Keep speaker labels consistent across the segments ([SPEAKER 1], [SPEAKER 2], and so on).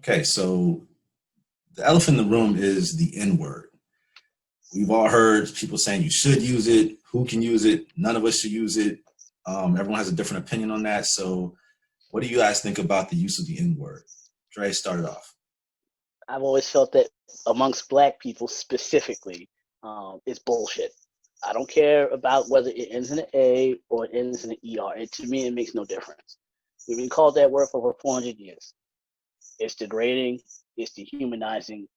[SPEAKER 1] Okay, so the elephant in the room is the N word. We've all heard people saying you should use it. Who can use it? None of us should use it. Everyone has a different opinion on that. So, what do you guys think about the use of the N word? Dre started off.
[SPEAKER 2] I've always felt that amongst black people specifically, it's bullshit. I don't care about whether it ends in an A or it ends in an ER. To me, it makes no difference. We've been called that word for over 400 years. It's degrading. It's dehumanizing.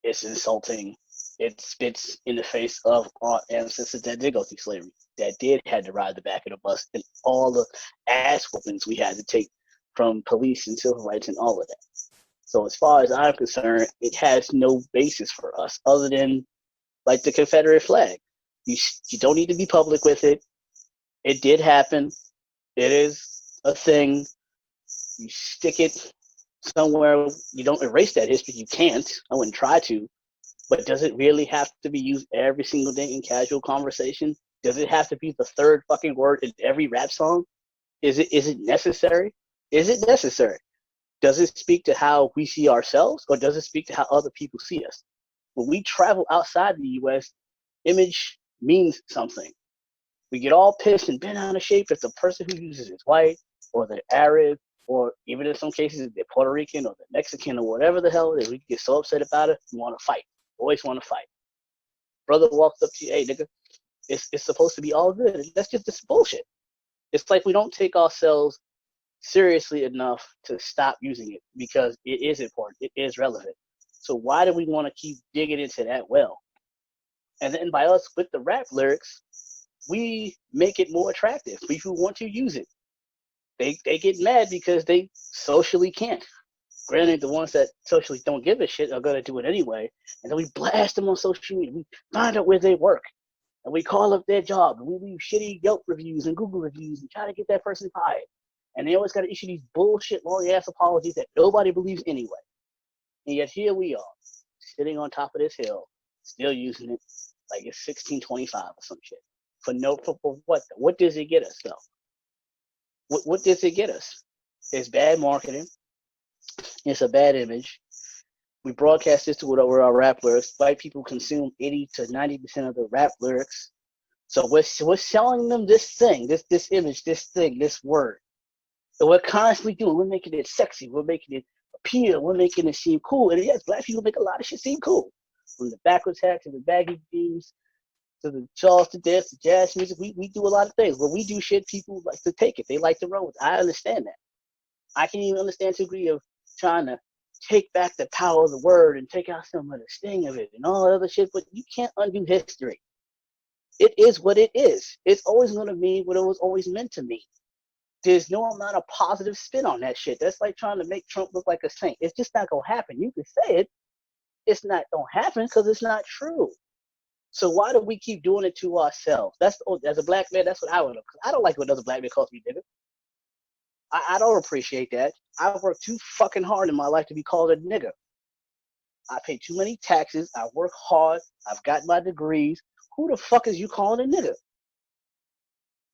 [SPEAKER 2] It's insulting. It spits in the face of our ancestors that did go through slavery, that did had to ride the back of the bus, and all the ass whoopings we had to take from police and civil rights and all of that. So as far as I'm concerned, it has no basis for us other than like the Confederate flag. You don't need to be public with it. It did happen. It is a thing. You stick it somewhere. You don't erase that history. You can't. I wouldn't try to. But does it really have to be used every single day in casual conversation? Does it have to be the third fucking word in every rap song? Is it necessary? Is it necessary? Does it speak to how we see ourselves, or does it speak to how other people see us? When we travel outside the U.S., image means something. We get all pissed and bent out of shape if the person who uses is white, or they're Arab, or even in some cases they're Puerto Rican or they're Mexican or whatever the hell it is. We get so upset about it, we want to fight. Always want to fight. Brother walks up to you, hey nigga, it's supposed to be all good. That's just this bullshit. It's like we don't take ourselves seriously enough to stop using it because it is important. It is relevant. So why do we want to keep digging into that well? And then by us with the rap lyrics, we make it more attractive. People want to use it. They get mad because they socially can't. Granted, the ones that socially don't give a shit are gonna do it anyway. And then we blast them on social media. We find out where they work. And we call up their job. And we leave shitty Yelp reviews and Google reviews and try to get that person fired. And they always got to issue these bullshit long ass apologies that nobody believes anyway. And yet here we are, sitting on top of this hill, still using it like it's 1625 or some shit. For what? What does it get us though? What does it get us? It's bad marketing. It's a bad image. We broadcast this to our rap lyrics. White people consume 80 to 90% of the rap lyrics. So we're selling them this thing, this image, this thing, this word. And we're constantly doing. We're making it sexy. We're making it appeal. We're making it seem cool. And yes, black people make a lot of shit seem cool. From the backwards hat to the baggy jeans to the Charleston dance to jazz music, we do a lot of things. When we do shit, people like to take it. They like to roll with it. I understand that. I can even understand to a degree of trying to take back the power of the word and take out some of the sting of it and all that other shit, but you can't undo history. It is what it is. It's always going to mean what it was always meant to mean. There's no amount of positive spin on that shit. That's like trying to make Trump look like a saint. It's just not going to happen. You can say it. It's not going to happen because it's not true. So why do we keep doing it to ourselves? As a black man, that's what I would do. I don't like when another black man calls me nigga. I don't appreciate that. I've worked too fucking hard in my life to be called a nigga. I pay too many taxes. I work hard. I've got my degrees. Who the fuck is you calling a nigga?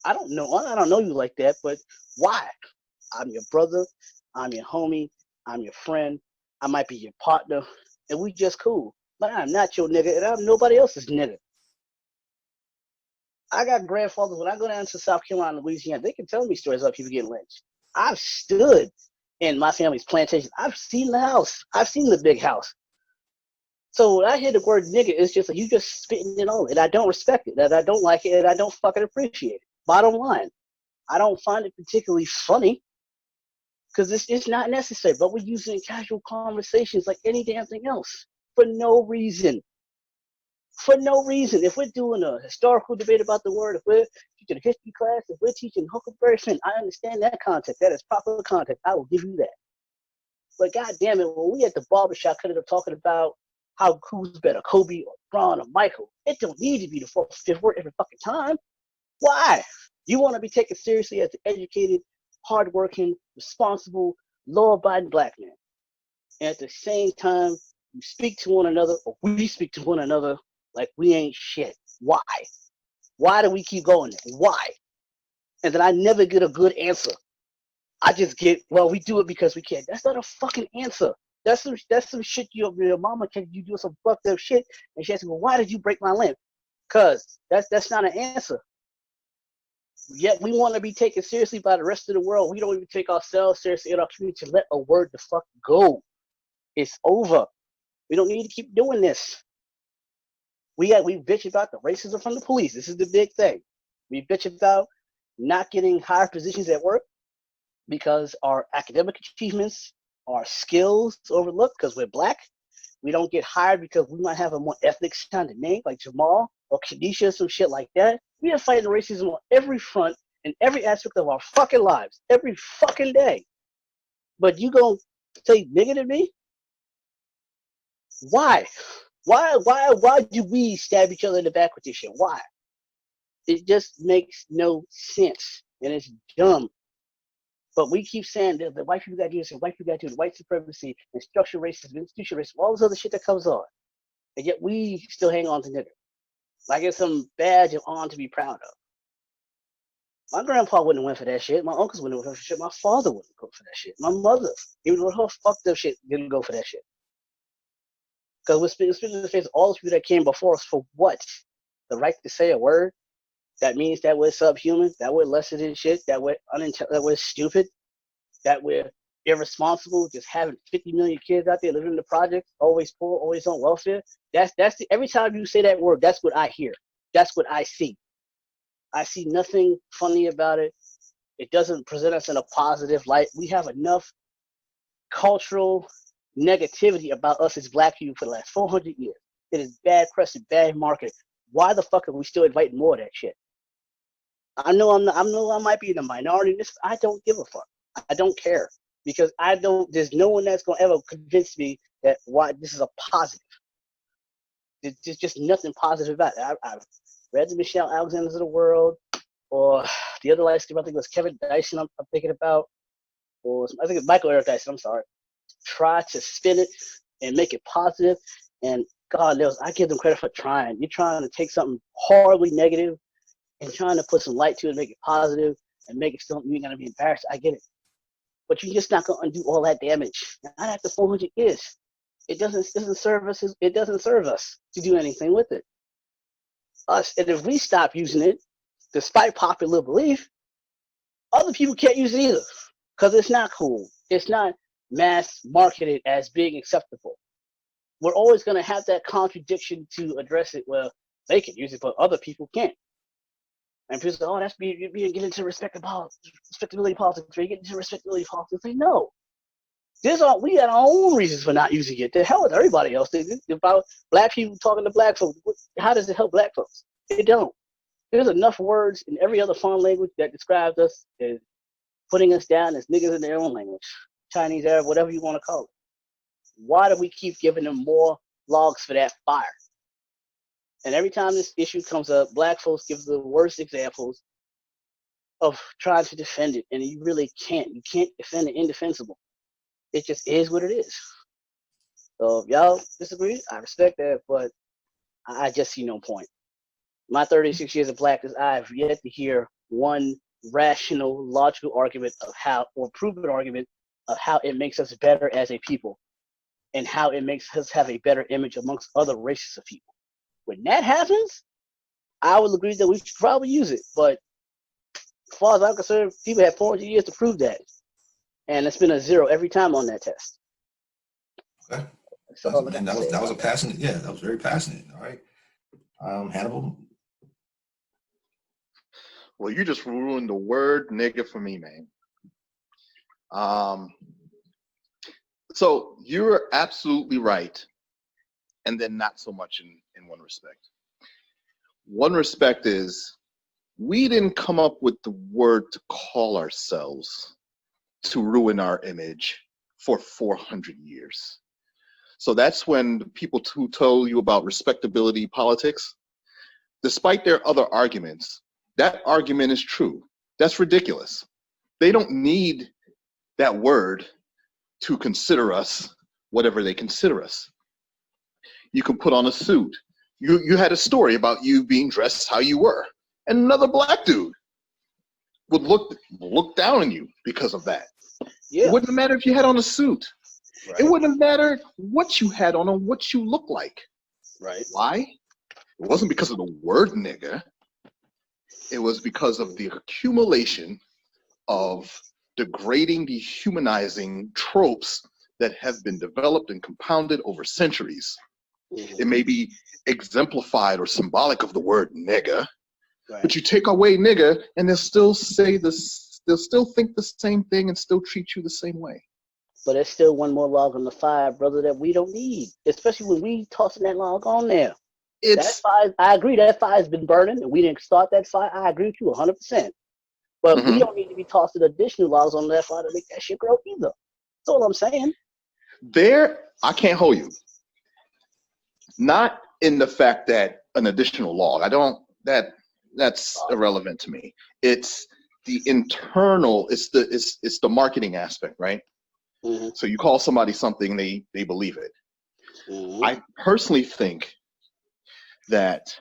[SPEAKER 2] I don't know. I don't know you like that, but why? I'm your brother. I'm your homie. I'm your friend. I might be your partner, and we just cool. But I'm not your nigga, and I'm nobody else's nigga. I got grandfathers. When I go down to South Carolina, Louisiana, they can tell me stories about people getting lynched. I've stood in my family's plantation. I've seen the house. I've seen the big house. So when I hear the word nigga, it's just like you just spitting it on, and I don't respect it, and I don't like it, and I don't fucking appreciate it. Bottom line, I don't find it particularly funny because it's not necessary, but we use it in casual conversations like any damn thing else for no reason. For no reason. If we're doing a historical debate about the word, if we're teaching a history class, if we're teaching Huckleberry Finn, I understand that context. That is proper context. I will give you that. But God damn it, when we at the barbershop could have talking about how who's better, Kobe or Braun or Michael, it don't need to be the fourth, fifth word every fucking time. Why? You want to be taken seriously as an educated, hardworking, responsible, law-abiding black man. And at the same time, you speak to one another, or we speak to one another like we ain't shit. Why? Why do we keep going there? Why? And then I never get a good answer. I just get, well, we do it because we can. That's not a fucking answer. That's some shit your mama can you do some fucked up shit, and she asks, well, why did you break my limb? Cause that's not an answer. Yet we want to be taken seriously by the rest of the world. We don't even take ourselves seriously in our community to let a word the fuck go. It's over. We don't need to keep doing this. We bitch about the racism from the police. This is the big thing. We bitch about not getting higher positions at work because our academic achievements, our skills overlooked because we're black. We don't get hired because we might have a more ethnic sounding name like Jamal or Kadisha, some shit like that. We are fighting racism on every front in every aspect of our fucking lives, every fucking day. But you gonna say nigga to me? Why? Why do we stab each other in the back with this shit? Why? It just makes no sense, and it's dumb. But we keep saying that the white people got to do this, and white people got to do the white supremacy, and structural racism, institutional racism, all this other shit that comes on. And yet we still hang on to nigger. Like it's some badge of honor to be proud of. My grandpa wouldn't have went for that shit. My uncles wouldn't have went for that shit. My father wouldn't go for that shit. My mother, even with her fucked up shit, didn't go for that shit. Because we're speaking in the face of all the people that came before us for what? The right to say a word? That means that we're subhuman, that we're lesser than shit, that we're stupid, that we're irresponsible, just having 50 million kids out there living in the projects, always poor, always on welfare. Every time you say that word, that's what I hear. That's what I see. I see nothing funny about it. It doesn't present us in a positive light. We have enough cultural negativity about us as black people for the last 400 years. It is bad press and bad marketing. Why the fuck are we still inviting more of that shit? I know I might be in the minority in this. I don't give a fuck. I don't care because there's no one that's gonna ever convince me that why this is a positive. There's just nothing positive about it. I've read the Michelle Alexanders of the world, or the other last I think it was Kevin Dyson. I'm thinking about, or I think it's Michael Eric Dyson. I'm sorry. Try to spin it and make it positive, and God knows I give them credit for trying. You're trying to take something horribly negative and trying to put some light to it, make it positive, and make it something you're gonna be embarrassed. I get it, but you're just not gonna undo all that damage. Not after 400 years. It doesn't serve us. It doesn't serve us to do anything with it. And if we stop using it, despite popular belief, other people can't use it either because it's not cool. It's not mass marketed as being acceptable. We're always gonna have that contradiction to address it. Well, they can use it, but other people can't. And people say, oh, that's being get into respectability politics, or you get into respectability politics. Say, no. We had our own reasons for not using it. The hell with everybody else. About black people talking to black folks. How does it help black folks? It don't. There's enough words in every other foreign language that describes us as putting us down as niggas in their own language. Chinese, Arab, whatever you want to call it. Why do we keep giving them more logs for that fire? And every time this issue comes up, black folks give the worst examples of trying to defend it, and you really can't. You can't defend the indefensible. It just is what it is. So if y'all disagree, I respect that, but I just see no point. My 36 years of blackness, I've yet to hear one rational, logical argument of how, or proven argument of how it makes us better as a people, and how it makes us have a better image amongst other races of people. When that happens, I will agree that we should probably use it. But as far as I'm concerned, people have 400 years to prove that. And it's been a 0 every time on that test.
[SPEAKER 1] Okay. That was a passionate, yeah, that was very passionate. All right. Hannibal.
[SPEAKER 3] Well, you just ruined the word nigga for me, man. So you're absolutely right. And then not so much in one respect. One respect is we didn't come up with the word to call ourselves to ruin our image for 400 years. So that's when the people who told you about respectability politics, despite their other arguments, that argument is true. That's ridiculous. They don't need that word to consider us whatever they consider us. You can put on a suit. You had a story about you being dressed how you were, and another black dude would look down on you because of that.
[SPEAKER 2] Yeah.
[SPEAKER 3] It wouldn't matter if you had on a suit. It wouldn't have mattered what you had on or what you look like.
[SPEAKER 2] Right.
[SPEAKER 3] Why? It wasn't because of the word nigga. It was because of the accumulation of degrading, dehumanizing tropes that have been developed and compounded over centuries.
[SPEAKER 2] Mhm.
[SPEAKER 3] It may be exemplified or symbolic of the word nigga,
[SPEAKER 2] Right.
[SPEAKER 3] but you take away nigga and they'll still say this, they'll still think the same thing and still treat you the same way.
[SPEAKER 2] But there's still one more log on the fire, brother, that we don't need, especially when we tossing that log on there. That
[SPEAKER 3] It's
[SPEAKER 2] fire, I agree, that fire's been burning, and we didn't start that fire. I agree with you 100%. But we don't need to be tossing additional logs on that fire to make that shit grow either. That's all I'm saying.
[SPEAKER 3] there, I can't hold you. Not in the fact that an additional log, that's irrelevant to me. It's the internal, it's the marketing aspect, right?
[SPEAKER 2] Mm-hmm.
[SPEAKER 3] So you call somebody something, they believe it.
[SPEAKER 2] Mm-hmm.
[SPEAKER 3] I personally think that,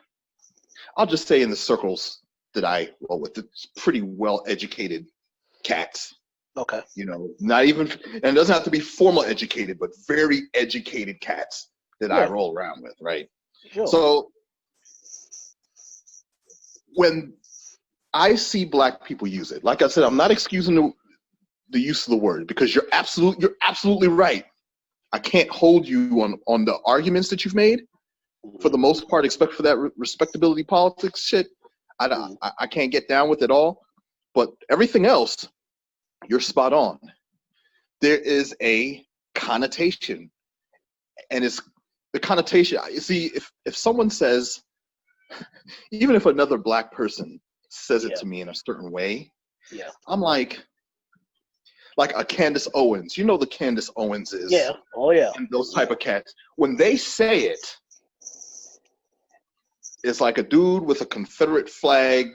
[SPEAKER 3] I'll just say in the circles that I roll with, it's pretty well-educated cats.
[SPEAKER 2] Okay.
[SPEAKER 3] You know, not even, and it doesn't have to be formal educated, but very educated cats that I roll around with, right?
[SPEAKER 2] Sure.
[SPEAKER 3] So when I see Black people use it, like I said, I'm not excusing the use of the word, because you're absolutely right. I can't hold you on the arguments that you've made. For the most part, except for that respectability politics shit, I can't get down with it all. But everything else, you're spot on. There is a connotation, and it's the connotation. You see, if someone says, even if another Black person says it to me in a certain way, I'm like a Candace Owens. You know the Candace Owens is.
[SPEAKER 2] Yeah. Oh yeah.
[SPEAKER 3] And those type of cats. When they say it, it's like a dude with a Confederate flag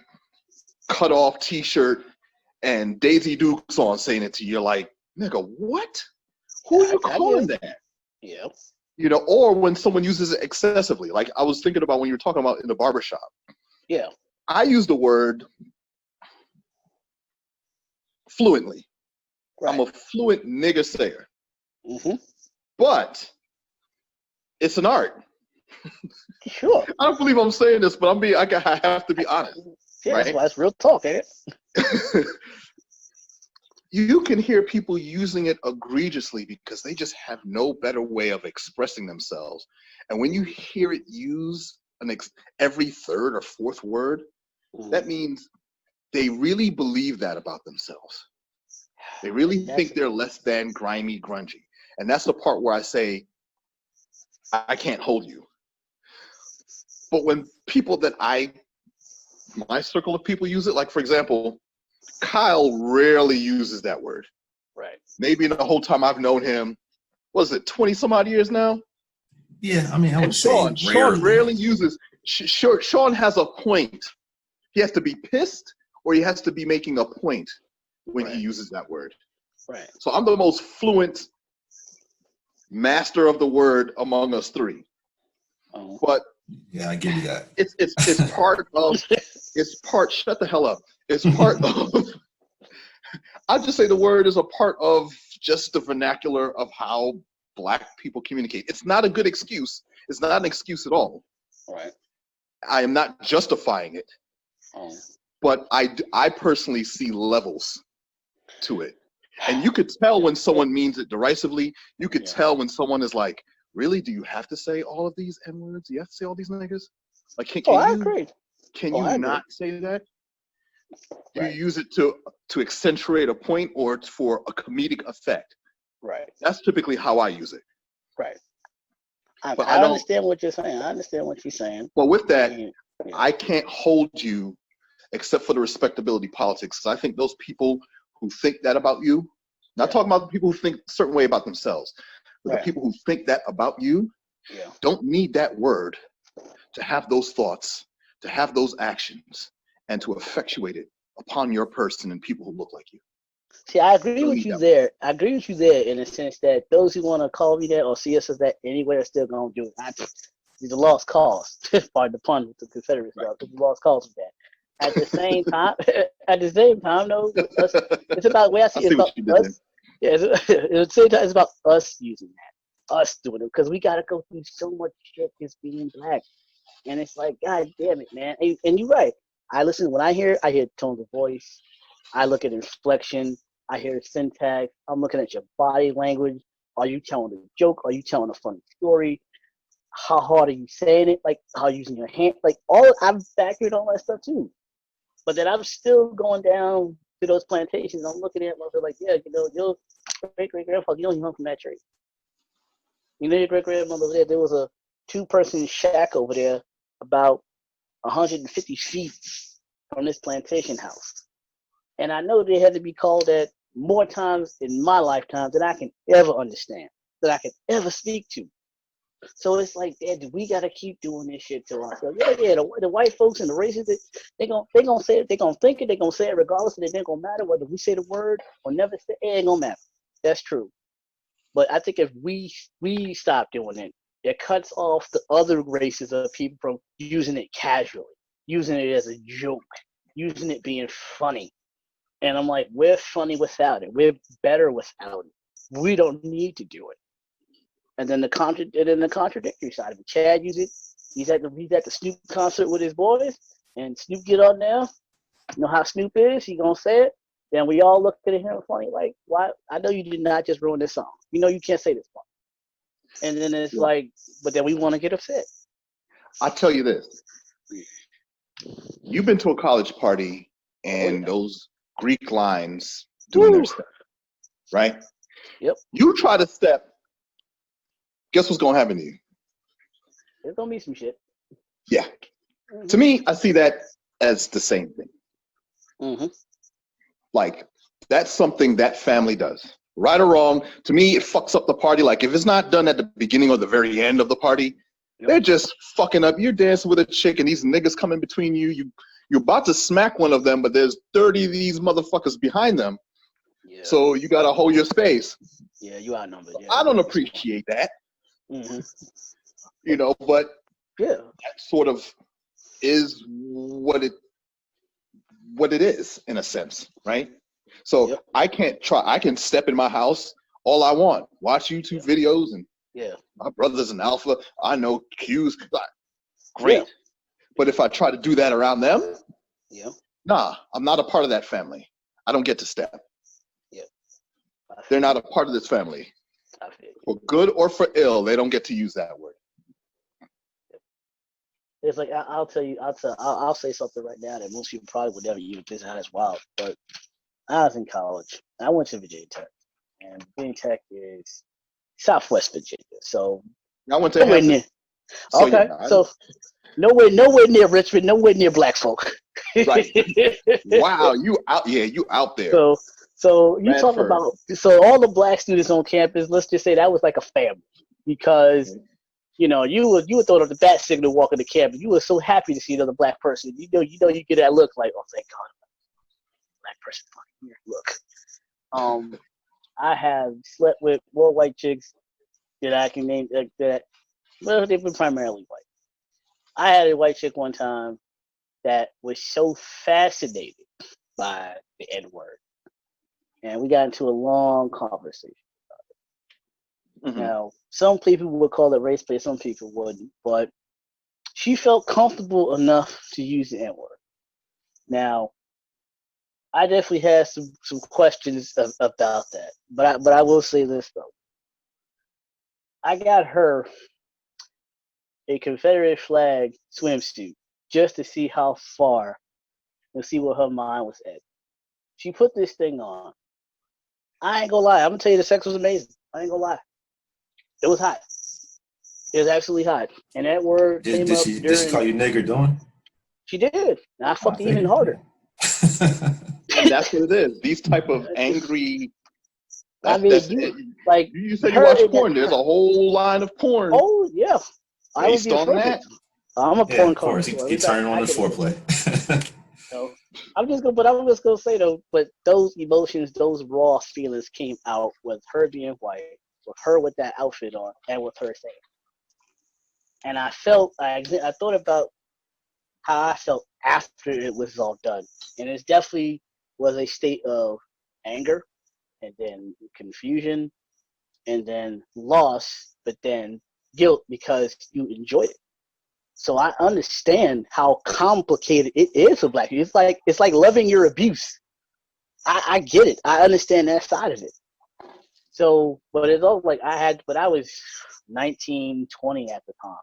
[SPEAKER 3] cut off T-shirt and Daisy Dukes on saying it to you. You're like, nigga, what? Who are you calling that?
[SPEAKER 2] Yeah.
[SPEAKER 3] You know, or when someone uses it excessively. Like I was thinking about when you were talking about in the barbershop.
[SPEAKER 2] Yeah.
[SPEAKER 3] I use the word fluently.
[SPEAKER 2] Right.
[SPEAKER 3] I'm a fluent nigga sayer.
[SPEAKER 2] Mm-hmm.
[SPEAKER 3] But it's an art.
[SPEAKER 2] Sure.
[SPEAKER 3] I don't believe I'm saying this, but I have to be honest.
[SPEAKER 2] Yeah,
[SPEAKER 3] right?
[SPEAKER 2] that's why it's real talk, ain't it?
[SPEAKER 3] You can hear people using it egregiously because they just have no better way of expressing themselves. And when you hear it used every third or fourth word, that means they really believe that about themselves. They really think they're less than grimy, grungy. And that's the part where I say, I can't hold you. But when people that my circle of people use it, like for example, Kyle rarely uses that word.
[SPEAKER 2] Right.
[SPEAKER 3] Maybe in the whole time I've known him, what is it, 20 some odd years now?
[SPEAKER 1] Yeah, I mean, I would
[SPEAKER 3] Sean rarely uses, Sean has a point. He has to be pissed or he has to be making a point when he uses that word.
[SPEAKER 2] Right.
[SPEAKER 3] So I'm the most fluent master of the word among us three.
[SPEAKER 2] Oh.
[SPEAKER 3] But
[SPEAKER 1] yeah, I give you that.
[SPEAKER 3] It's part of, shut the hell up. It's part of, I'll just say the word is a part of just the vernacular of how Black people communicate. It's not a good excuse. It's not an excuse at all.
[SPEAKER 2] Right.
[SPEAKER 3] I am not justifying it.
[SPEAKER 2] Oh.
[SPEAKER 3] But I personally see levels to it. And you could tell when someone means it derisively. You could tell when someone is like, really, do you have to say all of these N-words? Do you have to say all these niggas? Like,
[SPEAKER 2] I agree.
[SPEAKER 3] Can you not say that? Do you use it to accentuate a point or for a comedic effect?
[SPEAKER 2] Right.
[SPEAKER 3] That's typically how I use it.
[SPEAKER 2] Right. I
[SPEAKER 3] don't
[SPEAKER 2] understand what you're saying. I understand what you're saying.
[SPEAKER 3] But with that, I can't hold you except for the respectability politics. I think those people who think that about you, not talking about the people who think a certain way about themselves, but the people who think that about you don't need that word to have those thoughts, to have those actions, and to effectuate it upon your person and people who look like you.
[SPEAKER 2] See, I agree with you there. I agree with you there in the sense that those who want to call me that or see us as that anyway are still going to do it. It's a lost cause. Pardon the pun with the Confederacy. It's a lost cause with that. At the same time, no, it's about the way I see it. Yeah, it's, it's about us using that, us doing it, because we got to go through so much shit just being black. And it's like, God damn it, man. And you're right. I hear tones of voice. I look at inflection. I hear syntax. I'm looking at your body language. Are you telling a joke? Are you telling a funny story? How hard are you saying it? Like, how you using your hand? Like, I'm factoring all that stuff too. But then I'm still going down to those plantations. I'm looking at mother like, yeah, your great great grandfather, he hung from that tree. Your great grandmother there was a 2-person shack over there about 150 feet from this plantation house. And I know they had to be called that more times in my lifetime than I can ever understand, that I can ever speak to. So it's like, Dad, we gotta keep doing this shit to ourselves. Yeah. The white folks and the racists, they gonna say it, they gonna think it, they gonna say it regardless, and it ain't gonna matter whether we say the word or never say it. It ain't gonna matter. That's true. But I think if we stop doing it, it cuts off the other races of people from using it casually, using it as a joke, using it being funny. And I'm like, we're funny without it. We're better without it. We don't need to do it. And then the contradictory side of it. Chad uses it. He's at the Snoop concert with his boys, and Snoop get on there. You know how Snoop is. He gonna say it. Then we all look at him funny, like, why? I know you did not just ruin this song. You know you can't say this part. And then it's like, but then we want to get upset.
[SPEAKER 3] I tell you this. You've been to a college party and those Greek lines doing their stuff, right?
[SPEAKER 2] Yep.
[SPEAKER 3] You try to step, guess what's going to happen to you?
[SPEAKER 2] There's going to be some shit.
[SPEAKER 3] Yeah. Mm-hmm. To me, I see that as the same thing.
[SPEAKER 2] Mm-hmm.
[SPEAKER 3] Like, that's something that family does. Right or wrong, to me, it fucks up the party. Like, if it's not done at the beginning or the very end of the party, they're just fucking up. You're dancing with a chick and these niggas come in between you. You're about to smack one of them, but there's 30 of these motherfuckers behind them. Yeah. So you got to hold your space.
[SPEAKER 2] Yeah, you outnumbered. Yeah,
[SPEAKER 3] I don't appreciate that.
[SPEAKER 2] Mm-hmm.
[SPEAKER 3] You know, but
[SPEAKER 2] that
[SPEAKER 3] sort of is what it is in a sense, right? So I can step in my house all I want, watch YouTube videos, and my brother's an alpha. I know cues. Great. Yeah. But if I try to do that around them, nah, I'm not a part of that family. I don't get to step. Yeah. They're not a part of this family. For good or for ill, they don't get to use that word.
[SPEAKER 2] It's like, I'll say something right now that most people probably would never use. This is wild, but I was in college. I went to Virginia Tech, and Virginia Tech is Southwest Virginia. So
[SPEAKER 3] I went to nowhere near.
[SPEAKER 2] So nowhere near Richmond, nowhere near black folk.
[SPEAKER 3] Right. Wow, you out? Yeah, you out there.
[SPEAKER 2] So you talk about all the black students on campus. Let's just say that was like a family, because you would throw up the bat signal walking to campus. You were so happy to see another black person. You get that look like, oh, thank God, black person fucking here. Look, I have slept with more white chicks that I can name that. Well, they've been primarily white. I had a white chick one time that was so fascinated by the N-word, and we got into a long conversation about it. Mm-hmm. Now, some people would call it race play, some people wouldn't, but she felt comfortable enough to use the N-word. Now, I definitely had some questions about that, but I will say this though. I got her a Confederate flag swimsuit just to see how far and see what her mind was at. She put this thing on. I ain't gonna lie. I'm gonna tell you the sex was amazing. I ain't gonna lie. It was hot. It was absolutely hot. And that word came up during...
[SPEAKER 1] Did she call you nigger, Dawn?
[SPEAKER 2] She did. And I fucked even harder.
[SPEAKER 3] And that's what it is. These type of angry...
[SPEAKER 2] you
[SPEAKER 3] said you watch porn. There's a whole line of porn.
[SPEAKER 2] Oh, yeah. I would be
[SPEAKER 3] on that.
[SPEAKER 2] I'm a porn
[SPEAKER 1] of course. He turned on the foreplay.
[SPEAKER 2] So I'm just gonna say though, but those emotions, those raw feelings came out with her being white, with her with that outfit on, and with her saying. And I thought about how I felt after it was all done, and it definitely was a state of anger, and then confusion, and then loss, but then guilt because you enjoyed it. So I understand how complicated it is for Black people. It's like loving your abuse. I get it. I understand that side of it. So, but it's all like but I was 19, 20 at the time.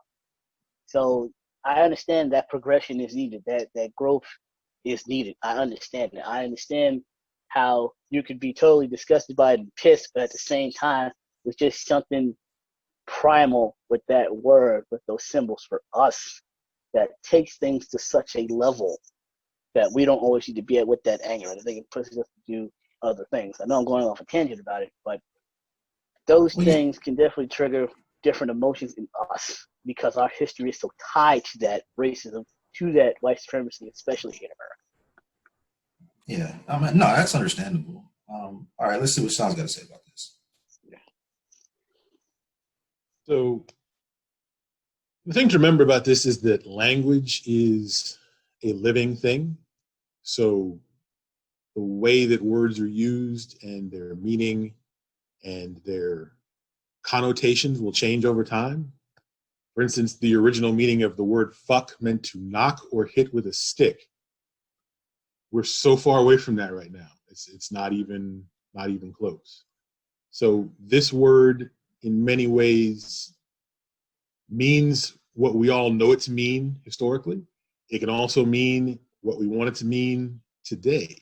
[SPEAKER 2] So I understand that progression is needed. That growth is needed. I understand it. I understand how you could be totally disgusted by it and pissed, but at the same time, it's just something primal with that word, with those symbols for us, that takes things to such a level that we don't always need to be at with that anger. I think it pushes us to do other things. I know I'm going off a tangent about it, but those things can definitely trigger different emotions in us because our history is so tied to that racism, to that white supremacy, especially here in America.
[SPEAKER 1] Yeah, I mean, no, that's understandable. All right, let's see what Sean's got to say about this.
[SPEAKER 4] So the thing to remember about this is that language is a living thing. So the way that words are used and their meaning and their connotations will change over time. For instance, the original meaning of the word fuck meant to knock or hit with a stick. We're so far away from that right now. It's not even close. So this word in many ways means what we all know it to mean historically. It can also mean what we want it to mean today.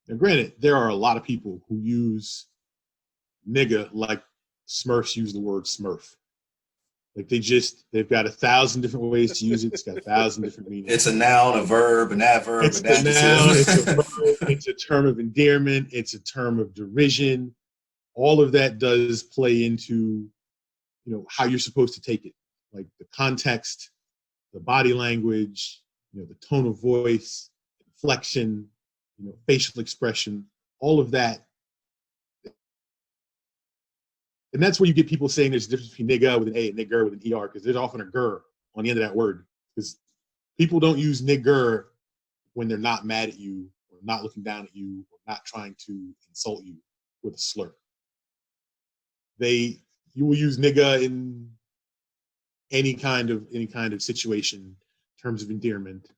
[SPEAKER 4] Now, granted, there are a lot of people who use nigga like Smurfs use the word Smurf. Like they've got 1,000 different ways to use it. It's got 1,000 different meanings.
[SPEAKER 1] It's a noun, a verb, an adverb,
[SPEAKER 4] It's
[SPEAKER 1] an
[SPEAKER 4] a noun,
[SPEAKER 1] adjective.
[SPEAKER 4] it's a verb, it's a term of endearment, it's a term of derision. All of that does play into, how you're supposed to take it. Like the context, the body language, the tone of voice, inflection, facial expression, all of that. And that's where you get people saying there's a difference between nigga with an A and nigger with an ER, because there's often a ger on the end of that word. Because people don't use nigger when they're not mad at you or not looking down at you or not trying to insult you with a slur. You will use nigga in any kind of situation in terms of endearment.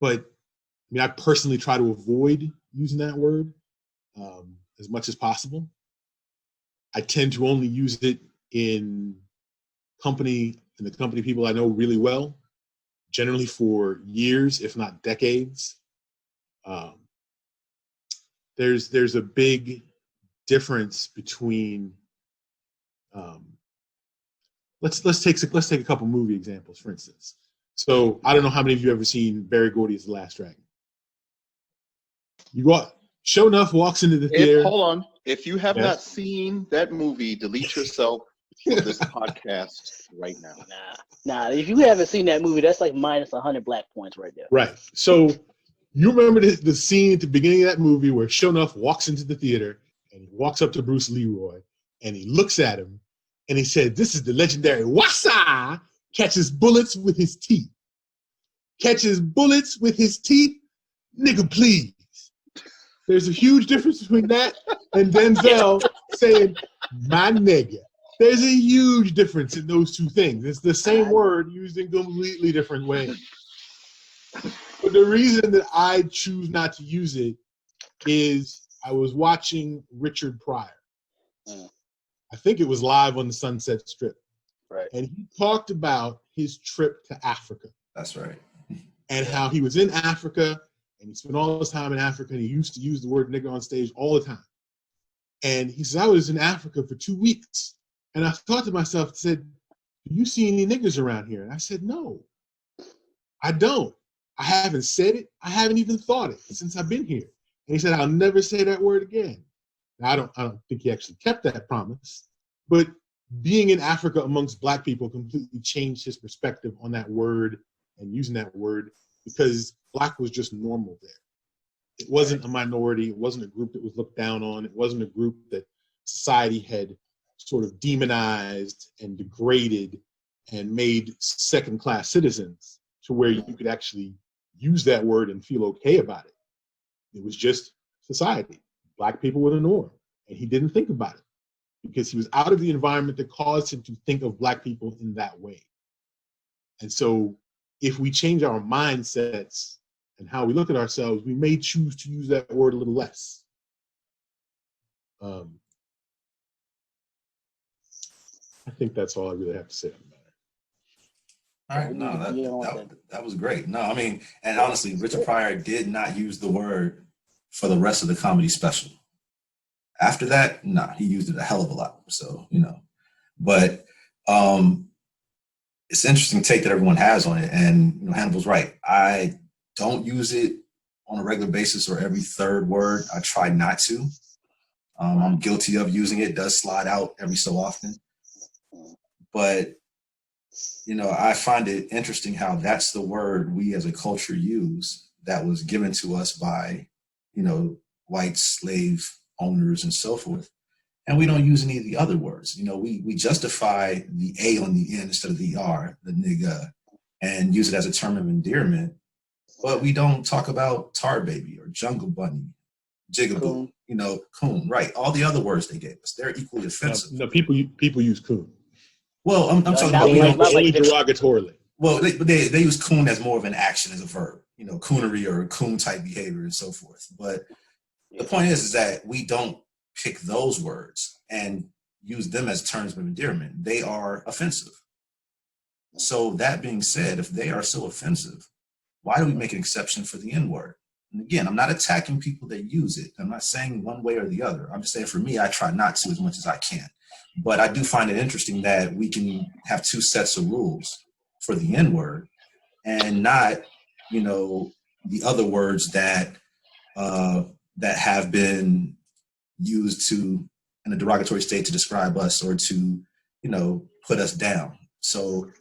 [SPEAKER 4] But I personally try to avoid using that word as much as possible. I tend to only use it in the company people I know really well, generally for years, if not decades. There's a big difference between let's take a couple movie examples, for instance. So I don't know how many of you have ever seen Barry Gordy's The Last Dragon. Show enough walks into the theater.
[SPEAKER 3] Hold on. If you have not seen that movie, delete yourself from this podcast right now.
[SPEAKER 2] Nah. If you haven't seen that movie, that's like minus 100 black points right there.
[SPEAKER 4] Right. So you remember the scene at the beginning of that movie where Shonuff walks into the theater and he walks up to Bruce Leroy and he looks at him and he said, "This is the legendary Wassa, catches bullets with his teeth. Catches bullets with his teeth? Nigga, please." There's a huge difference between that and Denzel saying, "My nigga." There's a huge difference in those two things. It's the same word used in completely different ways. But the reason that I choose not to use it is I was watching Richard Pryor. I think it was live on the Sunset Strip.
[SPEAKER 2] Right.
[SPEAKER 4] And he talked about his trip to Africa.
[SPEAKER 1] That's right.
[SPEAKER 4] And how he was in Africa and he spent all his time in Africa and he used to use the word nigga on stage all the time. And he said, "I was in Africa for 2 weeks. And I thought to myself, said, do you see any niggas around here?" And I said, "No, I don't. I haven't said it. I haven't even thought it since I've been here." And he said, "I'll never say that word again." Now, I don't think he actually kept that promise, but being in Africa amongst black people completely changed his perspective on that word and using that word, because black was just normal there. It wasn't a minority. It wasn't a group that was looked down on. It wasn't a group that society had sort of demonized and degraded and made second-class citizens to where you could actually use that word and feel okay about it. It was just society. Black people were the norm. And he didn't think about it because he was out of the environment that caused him to think of Black people in that way. And so if we change our mindsets and how we look at ourselves, we may choose to use that word a little less. I think that's all I really have to say on the matter.
[SPEAKER 1] All right, no, that was great. No, I mean, and honestly, Richard Pryor did not use the word for the rest of the comedy special. After that, nah, he used it a hell of a lot. So, but it's an interesting take that everyone has on it. And Hannibal's right. I don't use it on a regular basis or every third word. I try not to. I'm guilty of using it. It does slide out every so often. But I find it interesting how that's the word we as a culture use that was given to us by, white slave owners and so forth. And we don't use any of the other words. We justify the A on the end instead of the R, the nigga, and use it as a term of endearment. But we don't talk about tar baby or jungle bunny, jigaboo, coon, right? All the other words they gave us, they're equally offensive.
[SPEAKER 4] No, people use coon.
[SPEAKER 1] Well, I'm talking about
[SPEAKER 4] only derogatorily.
[SPEAKER 1] Well, they use coon as more of an action as a verb, coonery or coon type behavior and so forth. But the point is that we don't pick those words and use them as terms of endearment. They are offensive. So that being said, if they are so offensive, why do we make an exception for the N-word? And again, I'm not attacking people that use it. I'm not saying one way or the other. I'm just saying for me, I try not to as much as I can. But I do find it interesting that we can have two sets of rules for the N-word and not, the other words that that have been used in a derogatory state to describe us or to, put us down. So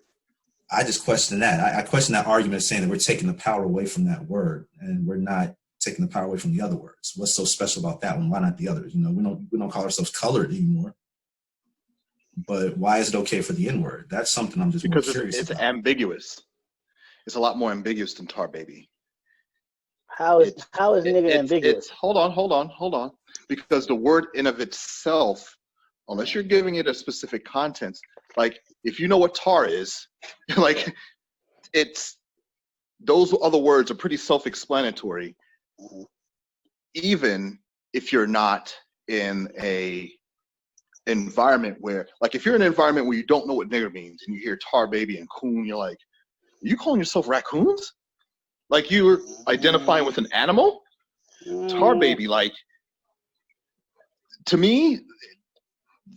[SPEAKER 1] I just question that. I question that argument saying that we're taking the power away from that word and we're not taking the power away from the other words. What's so special about that one? Why not the others? We don't call ourselves colored anymore. But why is it okay for the N-word? That's something I'm just
[SPEAKER 3] because
[SPEAKER 1] curious
[SPEAKER 3] it's
[SPEAKER 1] about.
[SPEAKER 3] Ambiguous. It's a lot more ambiguous than tar baby.
[SPEAKER 2] How is nigga ambiguous?
[SPEAKER 3] Hold on. Because the word in of itself, unless you're giving it a specific context, like if you know what tar is, like it's those other words are pretty self-explanatory, even if you're not in a environment where, like if you're in an environment where you don't know what nigger means and you hear tar baby and coon, you're like, are you calling yourself raccoons? Like you're identifying with an animal? Tar baby, like to me,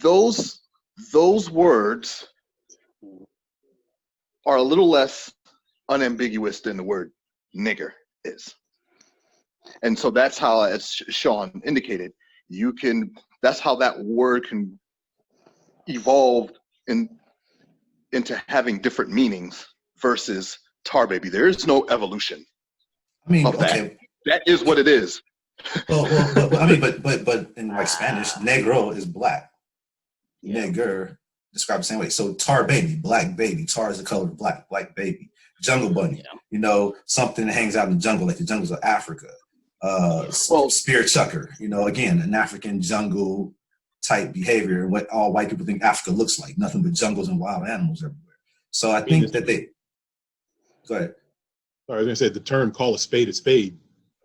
[SPEAKER 3] those words are a little less unambiguous than the word nigger is. And so that's how, as Sean indicated, that's how that word can evolve into having different meanings versus tar baby. There is no evolution of that. That is what it is.
[SPEAKER 1] Well, but in like Spanish, negro is black. Yeah. Nigger described the same way. So tar baby, black baby. Tar is the color of black baby. Jungle bunny, something that hangs out in the jungle, like the jungles of Africa. Spear chucker, again, an African jungle type behavior, what all white people think Africa looks like, nothing but jungles and wild animals everywhere. So I think that go ahead.
[SPEAKER 4] I was going to say the term "call a spade"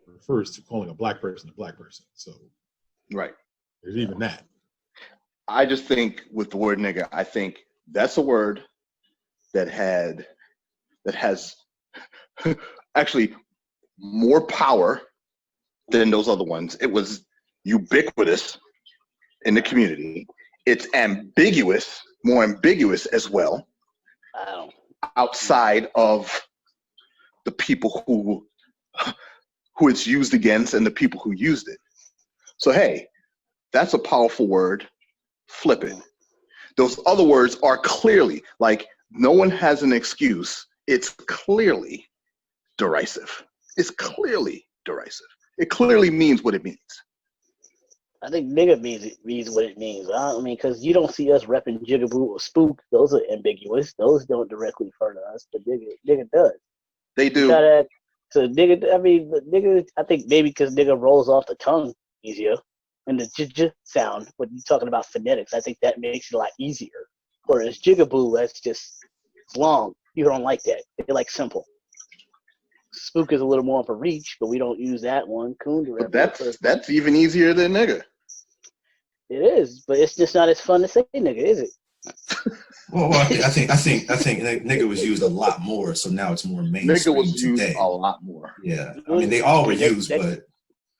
[SPEAKER 4] refers to calling a black person a black person. So
[SPEAKER 3] right,
[SPEAKER 4] there's even that.
[SPEAKER 3] I just think with the word nigga, I think that's a word that has actually more power than those other ones. It was ubiquitous in the community. It's ambiguous, more ambiguous as well, outside of the people who it's used against and the people who used it. So hey, that's a powerful word. Flip it. Those other words are clearly, like, no one has an excuse. It's clearly derisive. It's clearly derisive. It clearly means what it means.
[SPEAKER 2] I think nigga means what it means. I mean, because you don't see us repping jigaboo or spook. Those are ambiguous. Those don't directly refer to us, but nigga does.
[SPEAKER 3] They do.
[SPEAKER 2] So nigga, I think maybe because nigga rolls off the tongue easier. and the j sound, when you're talking about phonetics, I think that makes it a lot easier. Whereas jigaboo, that's just it's long. You don't like that. They like simple. Spook is a little more of a reach, but we don't use that one. Coon
[SPEAKER 3] But that's even easier than nigga.
[SPEAKER 2] It is, but it's just not as fun to say nigga, is it?
[SPEAKER 1] Well, I think nigga was used a lot more, so now it's more mainstream
[SPEAKER 3] Nigga was used
[SPEAKER 1] today.
[SPEAKER 3] a lot more.
[SPEAKER 1] Yeah, I mean they all were used, but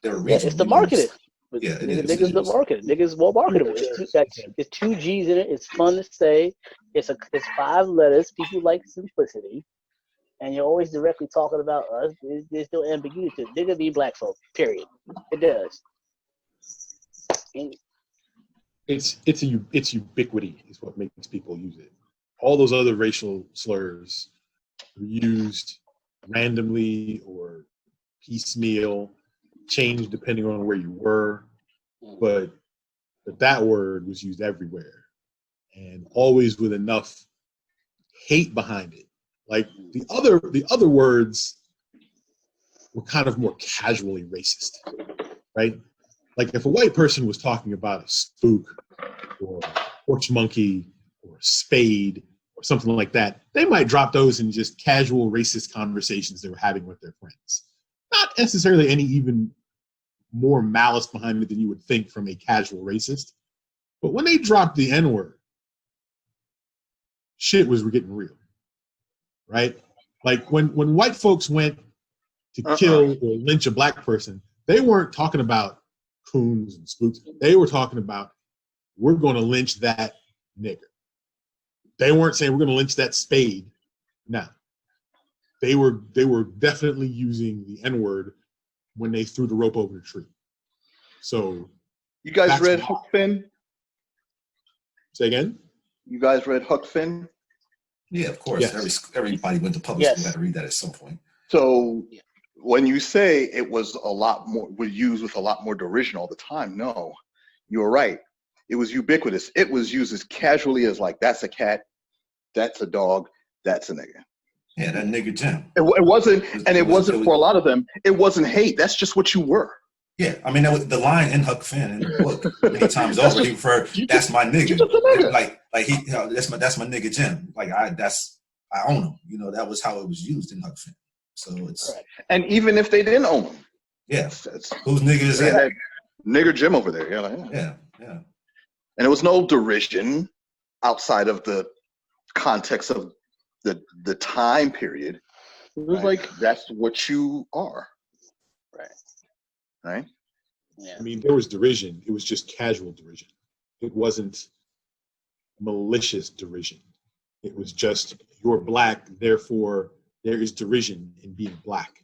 [SPEAKER 1] they were regional.
[SPEAKER 2] It's the marketing.
[SPEAKER 1] Yeah,
[SPEAKER 2] Nigga's the marketing. Nigga's more marketable. It's two G's in it. It's fun to say. It's 5 letters. People like simplicity, and you're always directly talking about us. There's no ambiguity to it. Nigga be black folk. Period. It does. And
[SPEAKER 4] It's ubiquity is what makes people use it. All those other racial slurs were used randomly or piecemeal, changed depending on where you were, but that word was used everywhere, and always with enough hate behind it. Like the other words were kind of more casually racist, right? Like if a white person was talking about a spook or a porch monkey or a spade or something like that, they might drop those in just casual racist conversations they were having with their friends. Not necessarily any even more malice behind it than you would think from a casual racist. But when they dropped the N-word, shit was getting real, right? Like when white folks went to kill or lynch a black person, they weren't talking about coons and spooks. They were talking about, we're going to lynch that nigger. They weren't saying we're going to lynch that spade. No. They were definitely using the N-word when they threw the rope over the tree. So
[SPEAKER 3] you guys read Huck Finn?
[SPEAKER 4] Say again?
[SPEAKER 3] You guys read Huck Finn?
[SPEAKER 1] Yeah, of course. Yes. Everybody went to public school, had to read that at some point.
[SPEAKER 3] So when you say it was a lot more, was used with a lot more derision all the time, no, you're right. It was ubiquitous. It was used as casually as like, that's a cat, that's a dog, that's a nigga.
[SPEAKER 1] Yeah, that nigga Jim.
[SPEAKER 3] It wasn't for a lot of them, it wasn't hate. That's just what you were.
[SPEAKER 1] Yeah, I mean, that was the line in Huck Finn in the book many times over. He referred, "That's my nigga." Like he, you know, that's my nigga Jim. Like I own him. You know, that was how it was used in Huck Finn. So it's
[SPEAKER 3] and even if they didn't own him,
[SPEAKER 1] yeah, whose nigga is that?
[SPEAKER 3] Nigger Jim over there.
[SPEAKER 1] Yeah.
[SPEAKER 3] And it was no derision outside of the context of the time period. It was like, that's what you are. Right?
[SPEAKER 2] Yeah.
[SPEAKER 4] I mean, there was derision. It was just casual derision. It wasn't malicious derision. It was just, you're black, therefore there is derision in being black.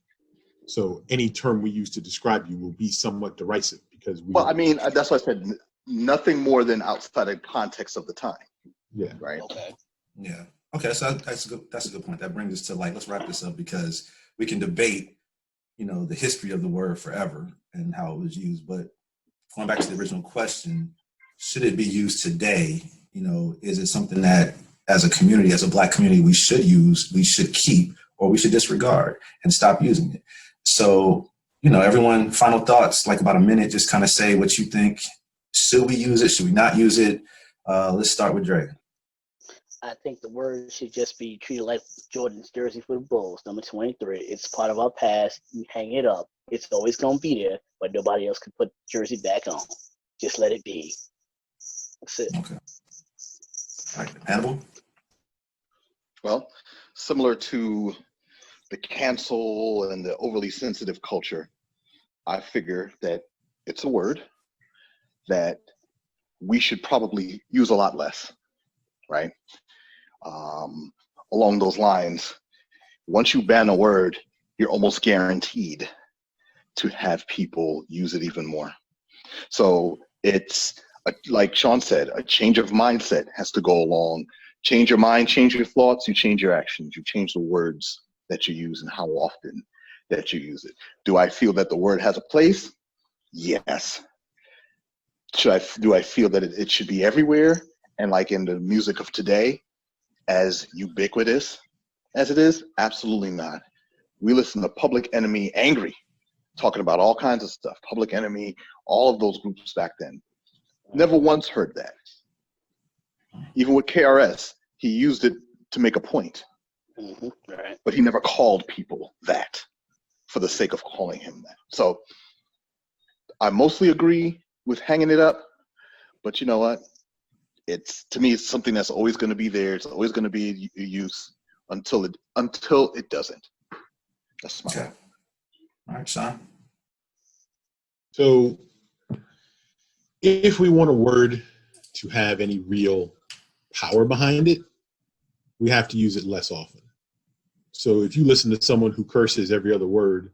[SPEAKER 4] So any term we use to describe you will be somewhat derisive because we.
[SPEAKER 3] Well, I mean, that's what I said. Nothing more than outside of context of the time.
[SPEAKER 4] Yeah.
[SPEAKER 3] Right.
[SPEAKER 2] Okay.
[SPEAKER 1] Yeah. Okay. So that's a good point. That brings us to let's wrap this up because we can debate, you know, the history of the word forever and how it was used. But going back to the original question, should it be used today? You know, is it something that as a community, as a black community, we should use, we should keep, or we should disregard and stop using it? So, you know, everyone, final thoughts, like about a minute, just kind of say what you think. Should we use it? Should we not use it? Let's start with Dre.
[SPEAKER 2] I think the word should just be treated like Jordan's jersey for the Bulls, number 23. It's part of our past. You hang it up. It's always going to be there, but nobody else can put jersey back on. Just let it be. That's it.
[SPEAKER 1] Okay. All right. Hannibal?
[SPEAKER 3] Well, similar to the cancel and the overly sensitive culture, I figure that it's a word that we should probably use a lot less, right? Along those lines, once you ban a word, you're almost guaranteed to have people use it even more. So it's like Sean said, a change of mindset has to go along. Change your mind, change your thoughts, you change your actions, you change the words that you use and how often that you use it. Do I feel that the word has a place? Yes. Do I feel that it should be everywhere and like in the music of today as ubiquitous as it is? Absolutely not. We listen to Public Enemy angry talking about all kinds of stuff, Public Enemy, all of those groups back then. Never once heard that. Even with KRS, he used it to make a point,
[SPEAKER 2] Right.
[SPEAKER 3] but he never called people that for the sake of calling him that. So I mostly agree with hanging it up, but you know what? It's, to me, it's something that's always going to be there. It's always going to be in use until it doesn't. That's my
[SPEAKER 1] Okay. All right, Sean.
[SPEAKER 4] So if we want a word to have any real power behind it, we have to use it less often. So if you listen to someone who curses every other word,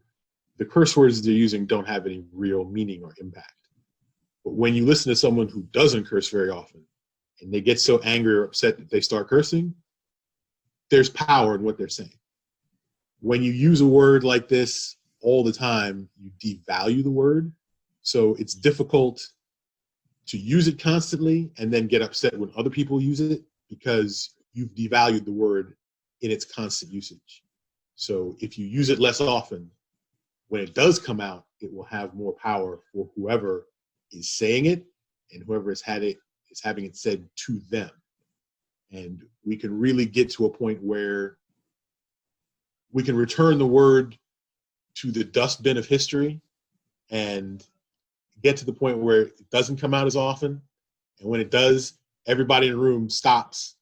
[SPEAKER 4] the curse words they're using don't have any real meaning or impact. But when you listen to someone who doesn't curse very often, and they get so angry or upset that they start cursing, there's power in what they're saying. When you use a word like this all the time, you devalue the word. So it's difficult to use it constantly and then get upset when other people use it because you've devalued the word in its constant usage. So if you use it less often, when it does come out, it will have more power for whoever is saying it and whoever has had it is having it said to them. And we can really get to a point where we can return the word to the dustbin of history and get to the point where it doesn't come out as often. And when it does, everybody in the room stops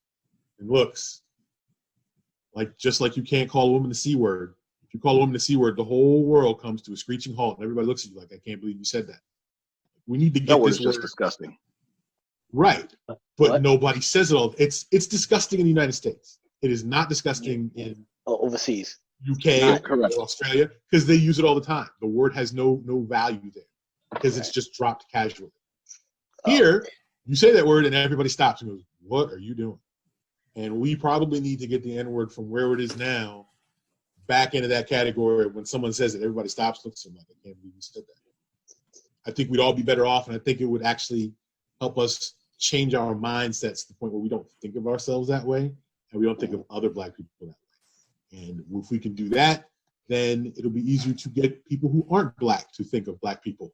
[SPEAKER 4] and looks. Like, just like you can't call a woman the C word. If you call a woman the C word, the whole world comes to a screeching halt and everybody looks at you like, I can't believe you said that. We need to get
[SPEAKER 3] that word
[SPEAKER 4] this
[SPEAKER 3] is just
[SPEAKER 4] word
[SPEAKER 3] disgusting.
[SPEAKER 4] right. But
[SPEAKER 2] What?
[SPEAKER 4] nobody says it all. It's disgusting in the United States. It is not disgusting in
[SPEAKER 2] Overseas.
[SPEAKER 4] UK
[SPEAKER 3] Not correct.
[SPEAKER 4] or Australia because they use it all the time. The word has no value there because it's just dropped casually. Here, you say that word and everybody stops and goes, what are you doing? And we probably need to get the N-word from where it is now back into that category. When someone says it, everybody stops, looks at them like, I can't believe you said that. I think we'd all be better off, and I think it would actually help us change our mindsets to the point where we don't think of ourselves that way and we don't think of other Black people that way. And if we can do that, then it'll be easier to get people who aren't Black to think of Black people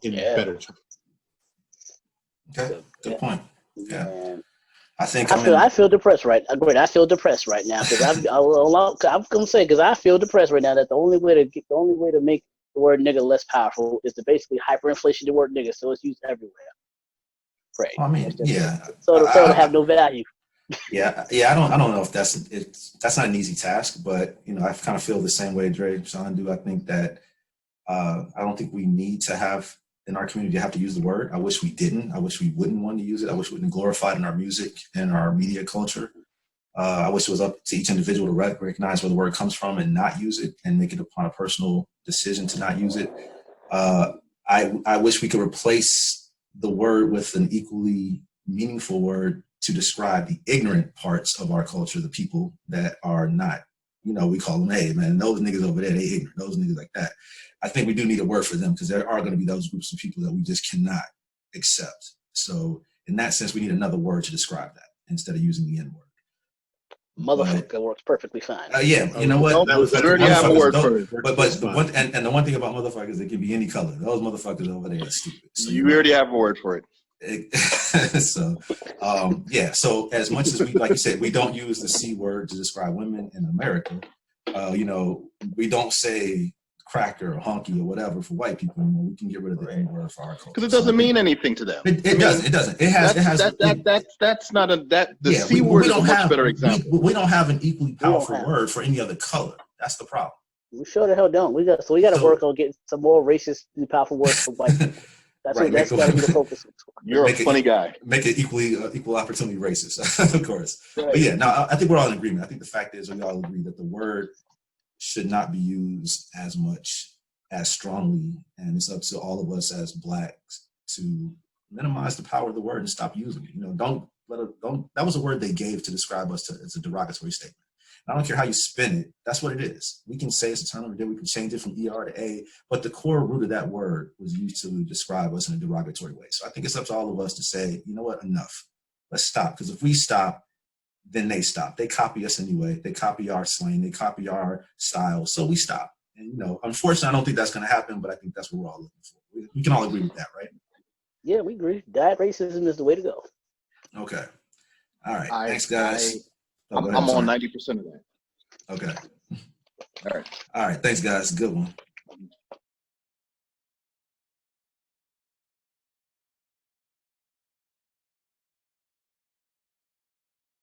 [SPEAKER 4] in better terms.
[SPEAKER 1] Okay, good point. Yeah,
[SPEAKER 2] Man.
[SPEAKER 1] I think
[SPEAKER 2] I feel depressed right. Great, I feel depressed right now because I'm gonna say because I feel depressed right now that the only way to make the word nigga less powerful is to basically hyperinflation the word nigga so it's used everywhere. Right.
[SPEAKER 1] I mean, yeah.
[SPEAKER 2] So to have no value.
[SPEAKER 1] Yeah. I don't know if that's not an easy task, but you know, I kind of feel the same way Dre, Sean do. I think that I don't think we need to have in our community have to use the word. I wish we didn't. I wish we wouldn't want to use it. I wish we didn't glorify it in our music and our media culture. I wish it was up to each individual to recognize where the word comes from and not use it and make it upon a personal decision to not use it. I wish we could replace the word with an equally meaningful word to describe the ignorant parts of our culture, the people that are not, you know, we call them, hey, man, those niggas over there, they ignorant, those niggas like that. I think we do need a word for them because there are going to be those groups of people that we just cannot accept. So in that sense, we need another word to describe that instead of using the N-word.
[SPEAKER 2] Motherfucker works perfectly fine.
[SPEAKER 1] Yeah, you know what?
[SPEAKER 3] Nope, we already have a word for it.
[SPEAKER 1] But the one thing about motherfuckers, it can be any color. Those motherfuckers over there are stupid. So
[SPEAKER 3] You already have a word for it.
[SPEAKER 1] So yeah, so as much as we, like you said, we don't use the C word to describe women in America, you know, we don't say cracker or honky or whatever for white people anymore. We can get rid of the N word for our culture.
[SPEAKER 3] Because it doesn't mean anything to them.
[SPEAKER 1] It doesn't. It has
[SPEAKER 3] that's not a that the
[SPEAKER 1] yeah,
[SPEAKER 3] C word is a much better example.
[SPEAKER 1] We don't have an equally powerful word for any other color. That's the problem.
[SPEAKER 2] We sure the hell don't. We got to work on getting some more racist, powerful words for white people. That's
[SPEAKER 1] right,
[SPEAKER 2] that's got to be the focus.
[SPEAKER 3] You're a funny guy.
[SPEAKER 1] Make it equal opportunity racist, of course.
[SPEAKER 2] Right.
[SPEAKER 1] But yeah, no, I think we're all in agreement. I think the fact is we all agree that the word should not be used as much, as strongly, and it's up to all of us as Blacks to minimize the power of the word and stop using it. You know, that was a word they gave to describe us as a derogatory statement. I don't care how you spin it. That's what it is. We can say it's a term of the day. We can change it from ER to A, but the core root of that word was used to describe us in a derogatory way. So I think it's up to all of us to say, you know what, enough. Let's stop. Because if we stop, then they stop. They copy us anyway. They copy our slang. They copy our style. So we stop. And, you know, unfortunately, I don't think that's going to happen, but I think that's what we're all looking for. We can all agree with that, right?
[SPEAKER 2] Yeah, we agree. Diet racism is the way to go.
[SPEAKER 1] Okay. All right. Thanks, guys.
[SPEAKER 3] I'm on 90% of that.
[SPEAKER 1] Okay.
[SPEAKER 3] All right.
[SPEAKER 1] All right. Thanks, guys. Good one.